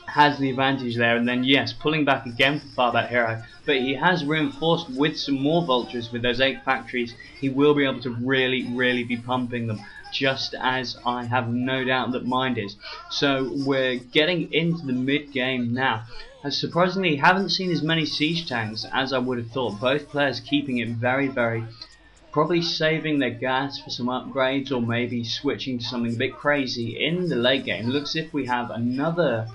has the advantage there, and then yes, pulling back again for FireBatHero, but he has reinforced with some more vultures with those 8 factories. He will be able to really be pumping them, just as I have no doubt that Mind is. So we're getting into the mid game now. Surprisingly, haven't seen as many siege tanks as I would have thought. Both players keeping it very probably saving their gas for some upgrades, or maybe switching to something a bit crazy in the late game. Looks as if we have another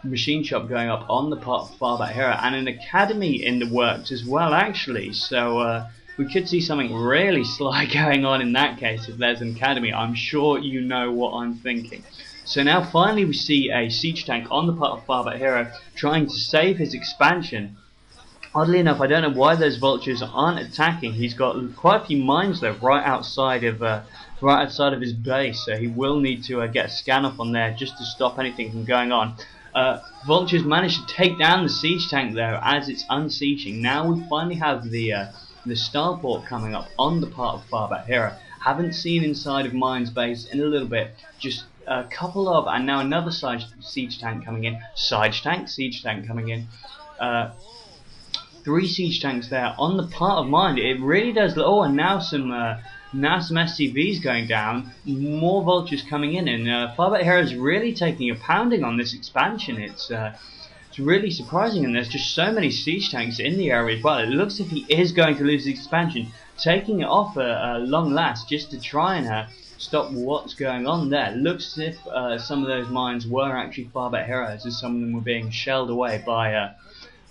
machine shop going up on the part of FireBatHero, and an academy in the works as well, actually. So we could see something really sly going on in that case if there's an academy. I'm sure you know what I'm thinking. So now finally we see a siege tank on the part of FireBatHero trying to save his expansion. Oddly enough, I don't know why those vultures aren't attacking. He's got quite a few mines though right outside of his base, so he will need to get a scan off on there just to stop anything from going on. Vultures managed to take down the siege tank though as it's unsieging. Now we finally have the starport coming up on the part of FireBatHero. Haven't seen inside of Mind's base in a little bit. Just a couple of, and now another siege tank coming in. Siege tank coming in. 3 siege tanks there on the part of Mind. It really does. Oh, and now some SCVs going down, more vultures coming in, and FireBatHero is really taking a pounding on this expansion. It's really surprising, and there's just so many siege tanks in the area as well. It looks as if he is going to lose the expansion, taking it off at long last just to try and stop what's going on there. Looks as if some of those mines were actually FireBatHero's, as some of them were being shelled away by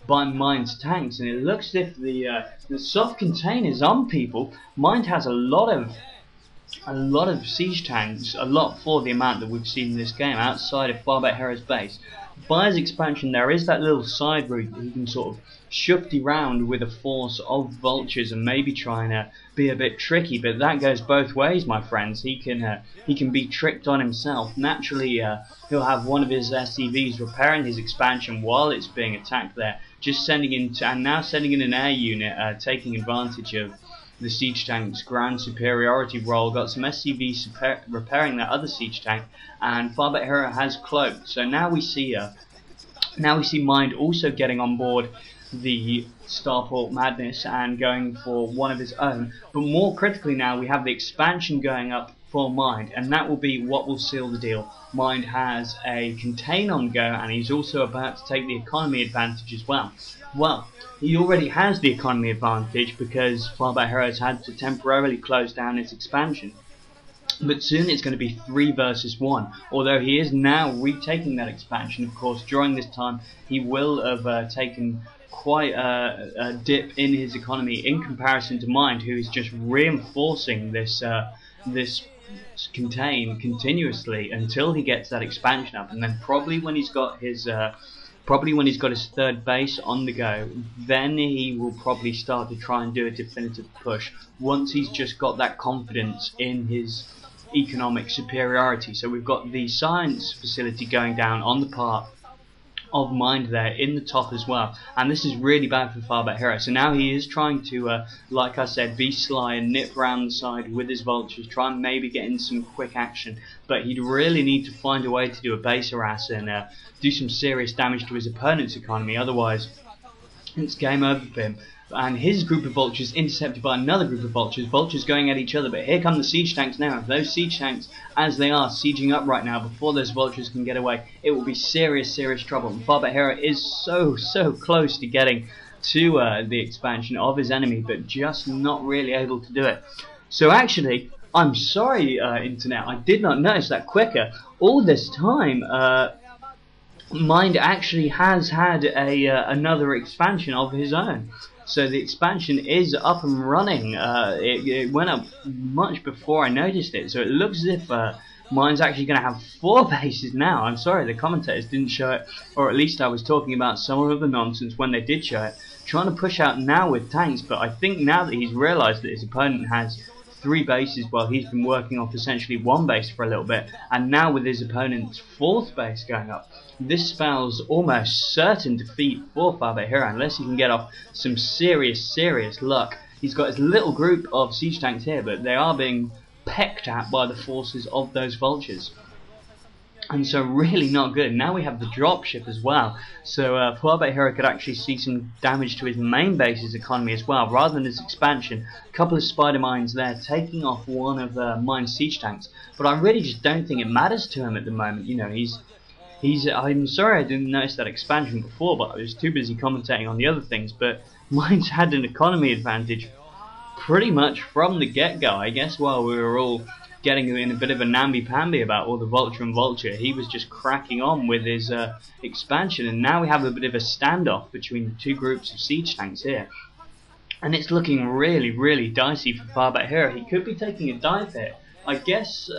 Mind's tanks, and it looks as if the soft containers on people. Mind has a lot of siege tanks, a lot for the amount that we've seen in this game outside of FireBatHero's base. By his expansion, there is that little side route that he can sort of shifty round with a force of vultures and maybe trying to be a bit tricky, but that goes both ways, my friends. He can be tricked on himself. Naturally, he'll have one of his SCVs repairing his expansion while it's being attacked there, just sending in, and now sending in an air unit, taking advantage of the siege tank's ground superiority role. Got some SCVs repairing that other siege tank, and FireBatHero has cloaked. So now we see Mind also getting on board the starport madness and going for one of his own. But more critically now, we have the expansion going up for Mind, and that will be what will seal the deal. Mind has a contain on go, and he's also about to take the economy advantage as well. Well, he already has the economy advantage because FireBatHero has had to temporarily close down its expansion. But soon it's going to be 3 versus 1, although he is now retaking that expansion. Of course, during this time he will have taken quite a dip in his economy in comparison to Mind, who is just reinforcing this contain continuously until he gets that expansion up, and then probably when he's got his 3rd base on the go, then he will probably start to try and do a definitive push once he's just got that confidence in his economic superiority. So we've got the science facility going down on the part of Mind there in the top as well, and this is really bad for FireBatHero. So now he is trying to, like I said, be sly and nip round the side with his vultures, try and maybe get in some quick action, but he'd really need to find a way to do a base harass and do some serious damage to his opponent's economy, otherwise it's game over for him. And his group of vultures intercepted by another group of vultures going at each other. But here come the siege tanks now. Those siege tanks, as they are sieging up right now, before those vultures can get away, it will be serious trouble. And FireBatHero is so close to getting to the expansion of his enemy, but just not really able to do it. So actually, I'm sorry, Internet, I did not notice that quicker. All this time, Mind actually has had another expansion of his own. So the expansion is up and running. It went up much before I noticed it. So it looks as if Mind's actually going to have 4 bases now. I'm sorry, the commentators didn't show it, or at least I was talking about some of the nonsense when they did show it. Trying to push out now with tanks, but I think now that he's realised that his opponent has 3 bases while he's been working off essentially 1 base for a little bit, and now with his opponent's 4th base going up, this spells almost certain defeat for FireBatHero unless he can get off some serious luck. He's got his little group of siege tanks here, but they are being pecked at by the forces of those vultures. And so really not good. Now we have the dropship as well. So FireBatHero could actually see some damage to his main base's economy as well, rather than his expansion. A couple of spider mines there, taking off one of Mine's siege tanks. But I really just don't think it matters to him at the moment. You know, he's. I'm sorry I didn't notice that expansion before, but I was too busy commentating on the other things. But Mine's had an economy advantage pretty much from the get-go. I guess while we were all getting in a bit of a namby-pamby about all the Vulture and Vulture, he was just cracking on with his expansion, and now we have a bit of a standoff between the two groups of siege tanks here, and it's looking really, really dicey for FireBatHero. He could be taking a dive hit. I guess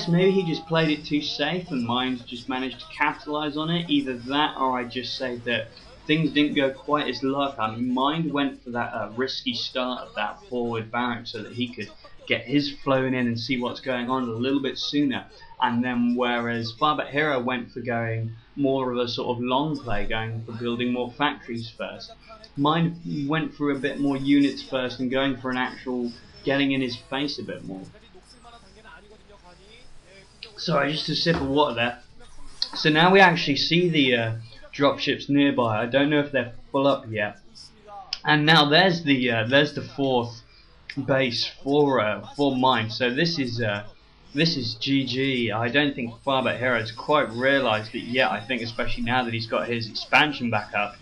maybe he just played it too safe and Mind just managed to capitalize on it. Either that, or I just say that things didn't go quite as luck. I mean, Mind went for that risky start of that forward barrack so that he could get his flown in and see what's going on a little bit sooner, and then whereas FireBatHero went for going more of a sort of long play, going for building more factories first, Mind went for a bit more units first and going for an actual getting in his face a bit more. Sorry, just a sip of water there. So now we actually see the dropships nearby. I don't know if they're full up yet, and now there's the fourth base for Mine. So this is GG. I don't think FireBatHero has quite realised it yet. I think especially now that he's got his expansion back up,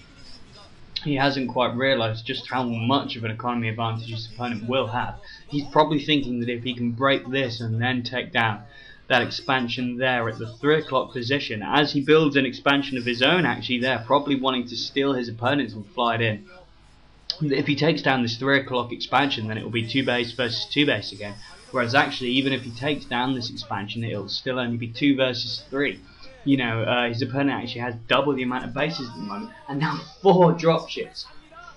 he hasn't quite realised just how much of an economy advantage his opponent will have. He's probably thinking that if he can break this and then take down that expansion there at the 3 o'clock position, as he builds an expansion of his own actually there, probably wanting to steal his opponents and fly it in. If he takes down this 3 o'clock expansion, then it will be 2 base versus 2 base again. Whereas actually, even if he takes down this expansion, it will still only be 2 versus 3. You know, his opponent actually has double the amount of bases at the moment, and now 4 dropships.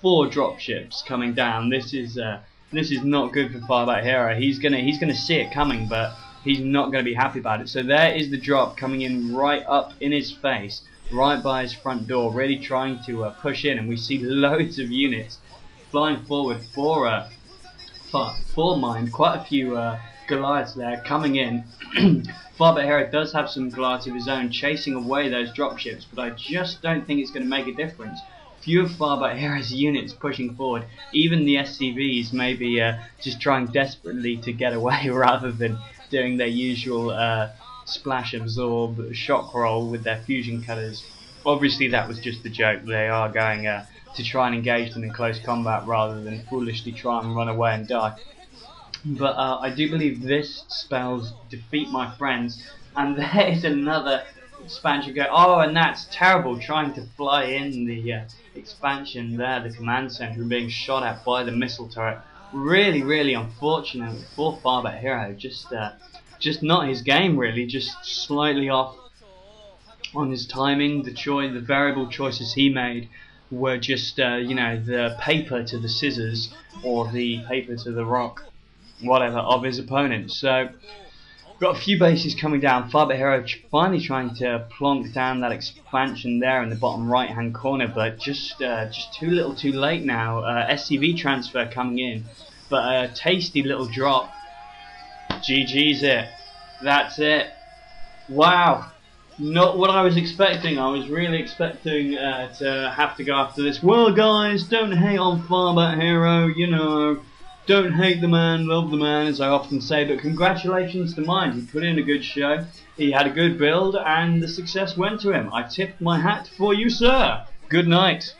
4 dropships coming down. This is not good for FireBatHero. He's gonna see it coming, but he's not gonna be happy about it. So there is the drop coming in right up in his face, right by his front door, really trying to push in, and we see loads of units flying forward for Mind. Quite a few Goliaths there coming in. FireBatHero does have some Goliaths of his own chasing away those dropships, but I just don't think it's going to make a difference. Few of FireBatHero's units pushing forward. Even the SCVs may be just trying desperately to get away rather than doing their usual splash absorb shock roll with their fusion cutters. Obviously that was just a joke. They are going to try and engage them in close combat rather than foolishly try and run away and die. But I do believe this spells defeat, my friends. And there is another expansion go. Oh, and that's terrible, trying to fly in the expansion there, the command center, and being shot at by the missile turret. Really, really unfortunate for FireBatHero. Just not his game, really. Just slightly off on his timing. The variable choices he made were just, you know, the paper to the scissors or the paper to the rock, whatever, of his opponent. So, got a few bases coming down. FireBatHero finally trying to plonk down that expansion there in the bottom right hand corner, but just too little too late now. SCV transfer coming in, but a tasty little drop. GG's it. That's it. Wow. Not what I was expecting. I was really expecting to have to go after this. Well, guys, don't hate on FireBatHero, you know. Don't hate the man, love the man, as I often say. But congratulations to Mind. He put in a good show. He had a good build, and the success went to him. I tip my hat for you, sir. Good night.